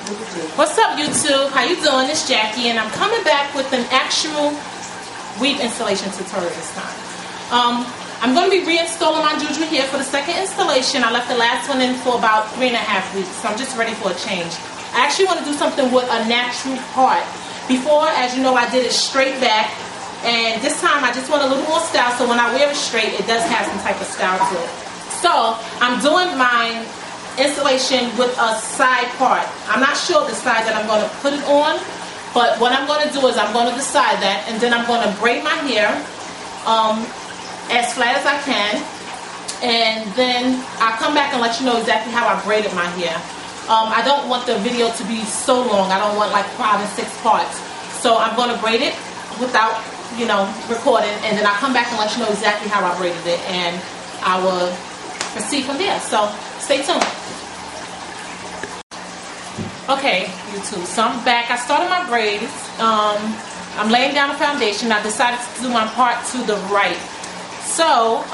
What's up, YouTube? How you doing? It's Jackie, and I'm coming back with an actual weave installation tutorial this time. I'm going to be reinstalling my juju here for the second installation. I left the last one in for about 3.5 weeks, so I'm just ready for a change. I actually want to do something with a natural part. Before, as you know, I did it straight back, and this time I just want a little more style, so when I wear it straight, it does have some type of style to it. So, I'm doing my installation with a side part. I'm not sure the side that I'm going to put it on, but what I'm going to do is I'm going to decide that, and then I'm going to braid my hair as flat as I can, and then I'll come back and let you know exactly how I braided my hair. I don't want the video to be so long. I don't want like 5 and 6 parts, so I'm going to braid it without, you know, recording, and then I'll come back and let you know exactly how I braided it, and I will proceed from there. So stay tuned. Okay, YouTube, so I'm back. I started my braids. I'm laying down a foundation. I decided to do my part to the right. So,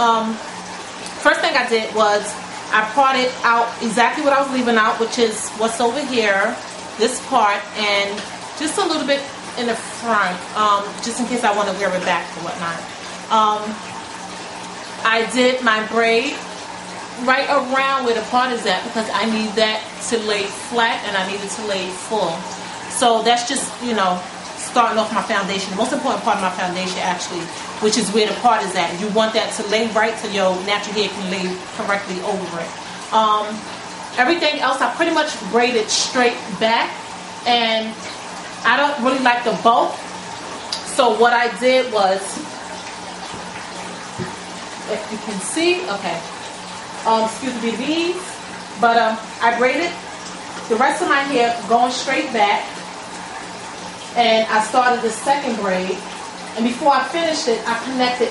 first thing I did was I parted out exactly what I was leaving out, which is what's over here, this part, and just a little bit in the front, just in case I want to wear it back or whatnot. I did my braid right around where the part is at because I need that to lay flat and I need it to lay full. So that's just, you know, starting off my foundation. The most important part of my foundation actually, which is where the part is at. You want that to lay right so your natural hair can lay correctly over it. Everything else I pretty much braided straight back, and I don't really like the bow. So what I did was, if you can see, okay. Excuse me, these, but I braided the rest of my hair going straight back, and I started the second braid, and before I finished it, I connected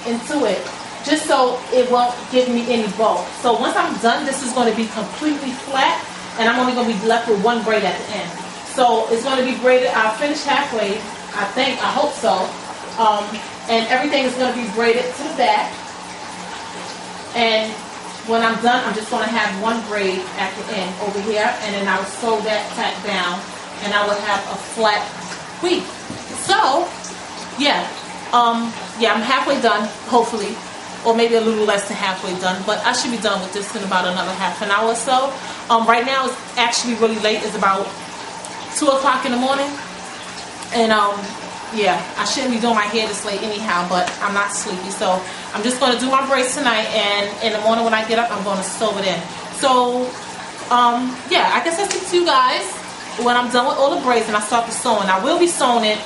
into it, just so it won't give me any bow. So once I'm done, this is going to be completely flat, and I'm only going to be left with one braid at the end. So it's going to be braided, I'll finish halfway, I think, I hope so, and everything is going to be braided to the back, and when I'm done, I'm just going to have one braid at the end over here, and then I will sew that tack down, and I will have a flat weave. So, yeah, I'm halfway done, hopefully, or maybe a little less than halfway done, but I should be done with this in about another half an hour or so. Right now, it's actually really late. It's about 2 o'clock in the morning, and yeah, I shouldn't be doing my hair this late anyhow, but I'm not sleepy, so I'm just going to do my braids tonight, and in the morning when I get up, I'm going to sew it in. So, yeah, I guess I'll speak to you guys when I'm done with all the braids and I start the sewing. I will be sewing it,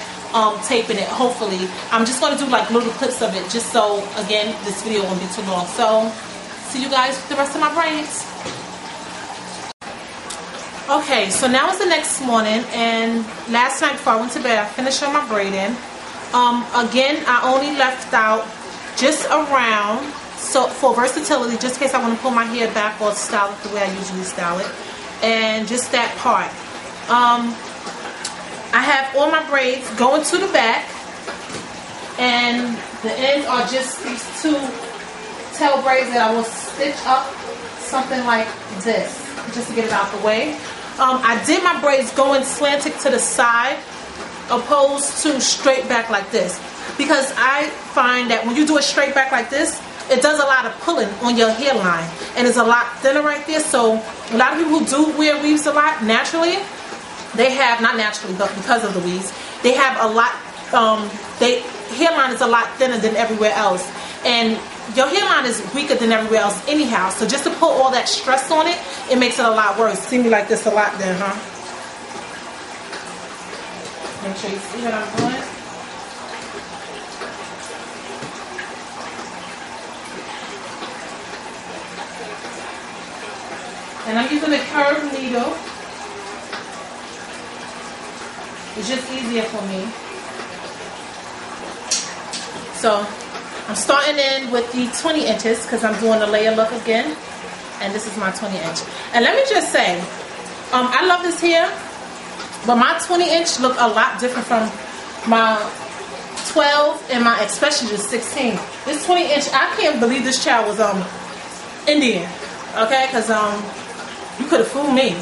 taping it, hopefully. I'm just going to do like little clips of it, just so, again, this video won't be too long. So, see you guys with the rest of my braids. Okay, so now it's the next morning, and last night before I went to bed, I finished on my braiding. Again, I only left out just around, so for versatility, just in case I want to pull my hair back or style it the way I usually style it, and just that part. I have all my braids going to the back, and the ends are just these 2 tail braids that I will stitch up something like this, just to get it out the way. I did my braids going slanted to the side opposed to straight back like this, because I find that when you do it straight back like this, it does a lot of pulling on your hairline, and it's a lot thinner right there. So a lot of people who do wear weaves a lot naturally, they have, not naturally but because of the weaves, they have a lot, hairline is a lot thinner than everywhere else, and your hairline is weaker than everywhere else anyhow, so just to put all that stress on it, it makes it a lot worse. See me like this a lot then, huh? Make sure you see what I'm doing. And I'm using a curved needle. It's just easier for me. So, I'm starting in with the 20 inches because I'm doing the layer look again, and this is my 20 inch. And let me just say, I love this hair, but my 20 inch look a lot different from my 12 and my especially the 16. This 20 inch, I can't believe this child was Indian, okay? Because you could have fooled me.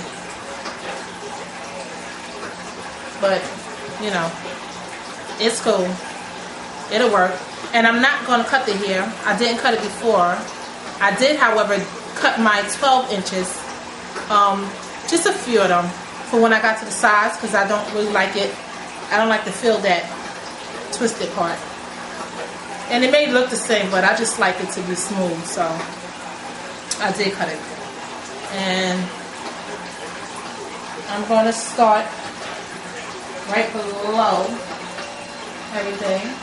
but you know, it's cool. It'll work. And I'm not going to cut the hair. I didn't cut it before. I did, however, cut my 12 inches. Just a few of them for when I got to the sides, because I don't really like it. I don't like to feel that twisted part. And it may look the same, but I just like it to be smooth, so I did cut it. And I'm going to start right below everything.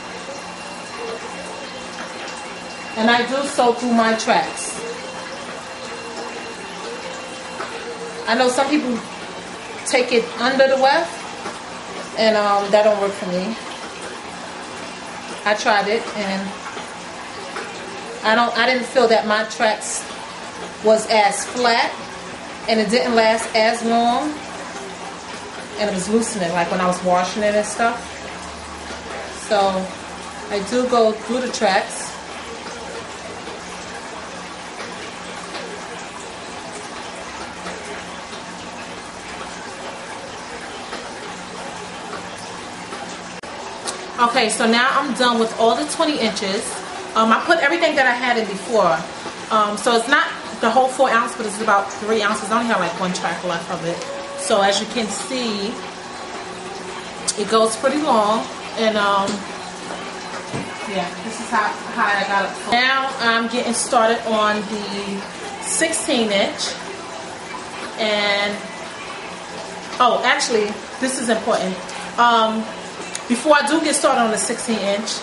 And I do sew through my tracks. I know some people take it under the weft, and that don't work for me. I tried it, and I didn't feel that my tracks was as flat, and it didn't last as long, and it was loosening, like when I was washing it and stuff. So I do go through the tracks. Okay, so now I'm done with all the 20 inches. I put everything that I had in before. So it's not the whole 4 ounce, but it's about 3 ounces. I only have like 1 track left of it. So as you can see, it goes pretty long. And yeah, this is how I got it. Now I'm getting started on the 16 inch. And, oh, actually, this is important. Before I do get started on the 16 inch,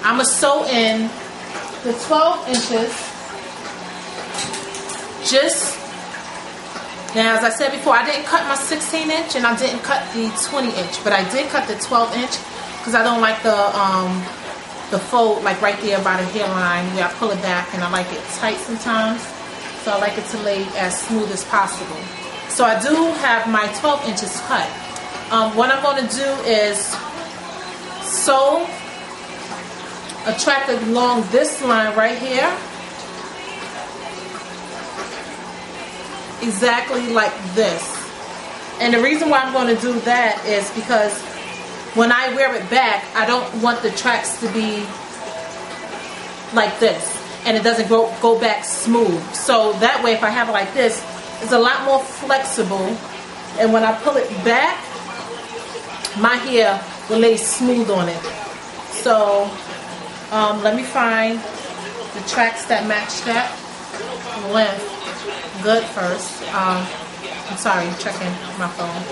I'm going to sew in the 12 inches. Just, now as I said before, I didn't cut my 16 inch and I didn't cut the 20 inch, but I did cut the 12 inch because I don't like the fold like right there by the hairline where I pull it back, and I like it tight sometimes. So I like it to lay as smooth as possible. So I do have my 12 inches cut. What I'm going to do is sew a track along this line right here, exactly like this. And the reason why I'm going to do that is because when I wear it back, I don't want the tracks to be like this, and it doesn't go back smooth. So that way, if I have it like this, it's a lot more flexible, and when I pull it back, my hair will lay smooth on it. So let me find the tracks that match that length good first. I'm sorry, I'm checking my phone.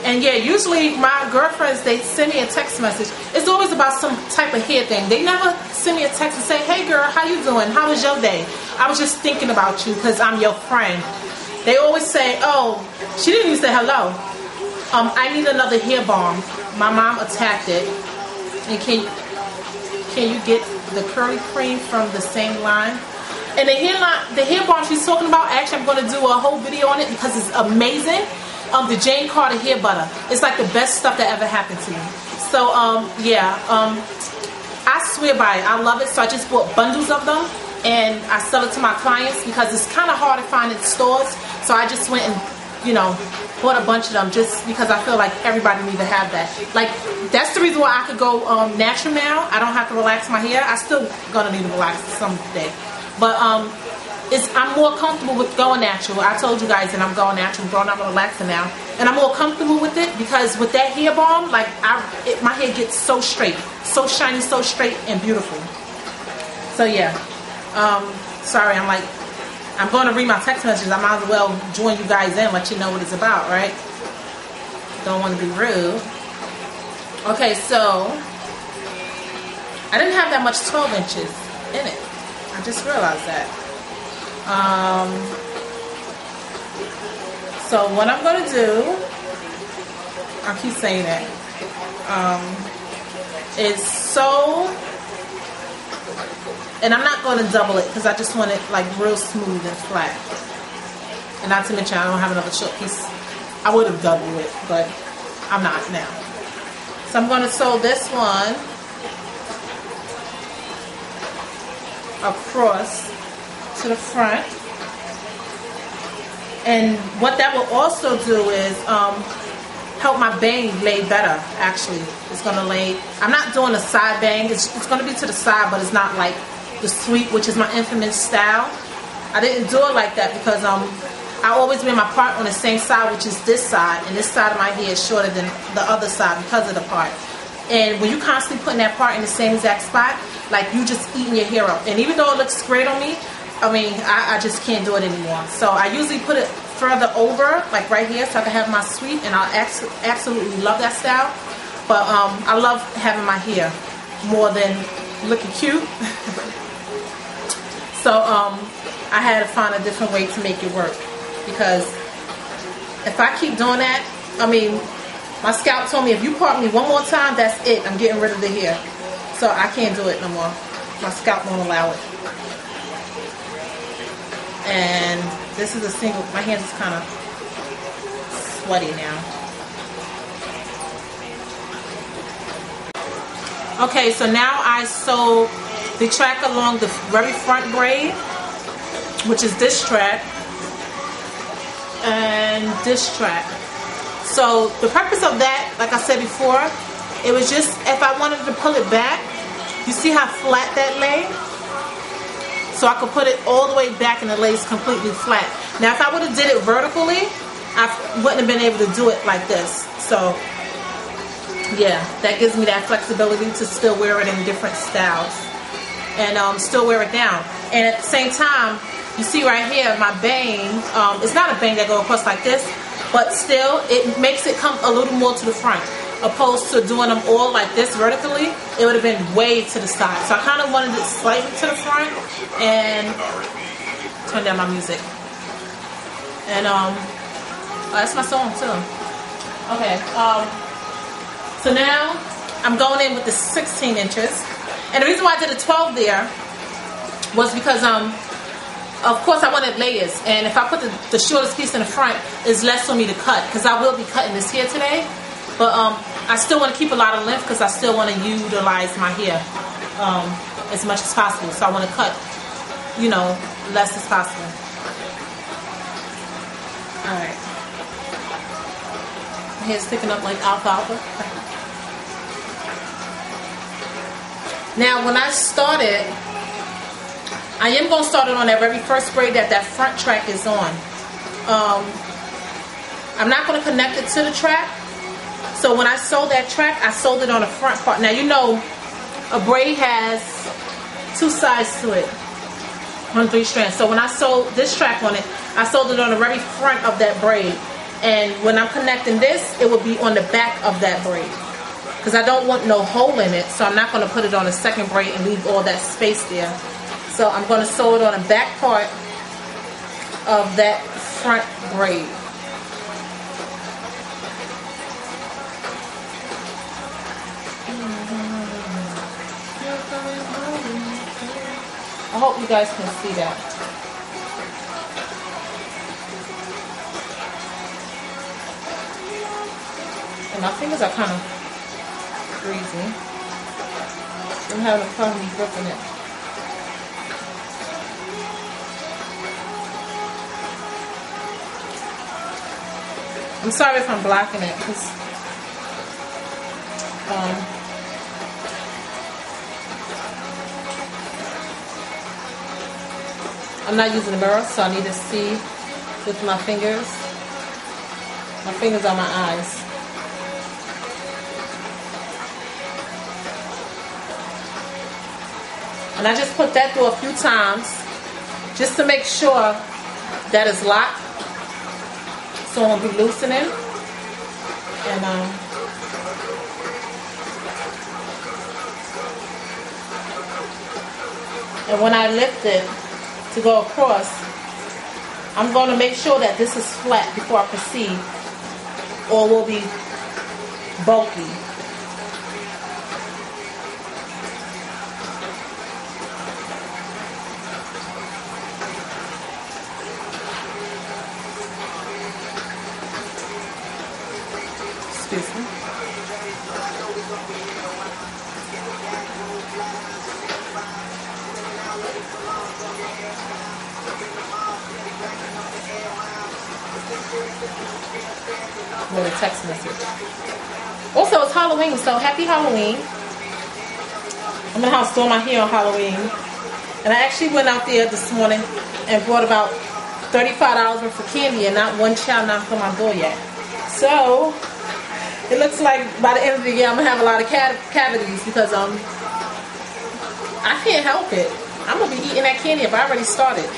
And yeah, usually my girlfriends, they send me a text message. It's always about some type of hair thing. They never send me a text and say, hey girl, how you doing? How was your day? I was just thinking about you because I'm your friend. They always say, oh, she didn't even say hello. I need another hair balm. My mom attacked it. And can you get the curly cream from the same line? And the hair balm she's talking about, actually I'm going to do a whole video on it because it's amazing. The Jane Carter hair butter. It's like the best stuff that ever happened to me. So yeah, I swear by it. I love it. So I just bought bundles of them, and I sell it to my clients because it's kind of hard to find in stores. So I just went and, you know, bought a bunch of them just because I feel like everybody needs to have that. Like, that's the reason why I could go natural now. I don't have to relax my hair. I still gonna need to relax someday, but I'm more comfortable with going natural. I told you guys that I'm going natural, but I'm relaxing now, and I'm more comfortable with it because with that hair balm, like my hair gets so straight, so shiny, so straight and beautiful. So yeah, sorry, I'm going to read my text messages. I might as well join you guys in, let you know what it's about, right? Don't want to be rude. Okay, so I didn't have that much 12 inches in it. I just realized that. So what I'm going to do, I keep saying that, is sew, and I'm not going to double it because I just want it like real smooth and flat. And not to mention I don't have another short piece. I would have doubled it, but I'm not now. So I'm going to sew this one across to the front. And what that will also do is help my bang lay better. Actually, it's gonna lay. I'm not doing a side bang. It's gonna be to the side, but it's not like the sweep, which is my infamous style. I didn't do it like that because I always wear my part on the same side, which is this side, and this side of my hair is shorter than the other side because of the part. And when you constantly putting that part in the same exact spot, like you just eating your hair up. And even though it looks great on me, I mean, I just can't do it anymore. So I usually put it further over, like right here, so I can have my sweep, and I absolutely love that style. But I love having my hair more than looking cute. So I had to find a different way to make it work, because if I keep doing that, I mean, my scalp told me if you part me one more time, that's it. I'm getting rid of the hair. So I can't do it no more. My scalp won't allow it. And this is a single, my hands is kind of sweaty now. Okay, so now I sew the track along the very front braid, which is this track and this track. So the purpose of that, like I said before, it was just if I wanted to pull it back, you see how flat that lay? So I could put it all the way back and it lays completely flat. Now if I would have did it vertically, I wouldn't have been able to do it like this. So yeah, that gives me that flexibility to still wear it in different styles and still wear it down. And at the same time, you see right here, my bang, it's not a bang that goes across like this, but still it makes it come a little more to the front. Opposed to doing them all like this vertically, it would have been way to the side. So I kind of wanted it slightly to the front. And turn down my music. And oh, that's my song too. Okay. So now I'm going in with the 16 inches. And the reason why I did a 12 there was because of course I wanted layers. And if I put the shortest piece in the front, it's less for me to cut, because I will be cutting this here today. But I still want to keep a lot of length because I still want to utilize my hair as much as possible. So I want to cut, you know, less as possible. Alright. My hair's sticking up like alfalfa. Now when I started, I am going to start it on that very first braid that front track is on. I'm not going to connect it to the track. So when I sewed that track, I sewed it on the front part. Now you know a braid has two sides to it on 3 strands. So when I sewed this track on it, I sewed it on the very front of that braid. And when I'm connecting this, it will be on the back of that braid, because I don't want no hole in it. So I'm not going to put it on the second braid and leave all that space there. So I'm going to sew it on the back part of that front braid. I hope you guys can see that. And my fingers are kind of greasy. I'm having a problem gripping it. I'm sorry if I'm blocking it, because I'm not using a mirror, so I need to see with my fingers. My fingers are my eyes. And I just put that through a few times just to make sure that it's locked, so it won't be loosening. And when I lift it to go across, I'm going to make sure that this is flat before I proceed, or it will be bulky. Excuse me. With a text message. Also, it's Halloween, so happy Halloween. I'm in the house doing my hair on Halloween. And I actually went out there this morning and bought about $35 worth of candy, and not one child knocked on my door yet. So it looks like by the end of the year I'm gonna have a lot of cavities because I can't help it. I'm gonna be eating that candy if I already started.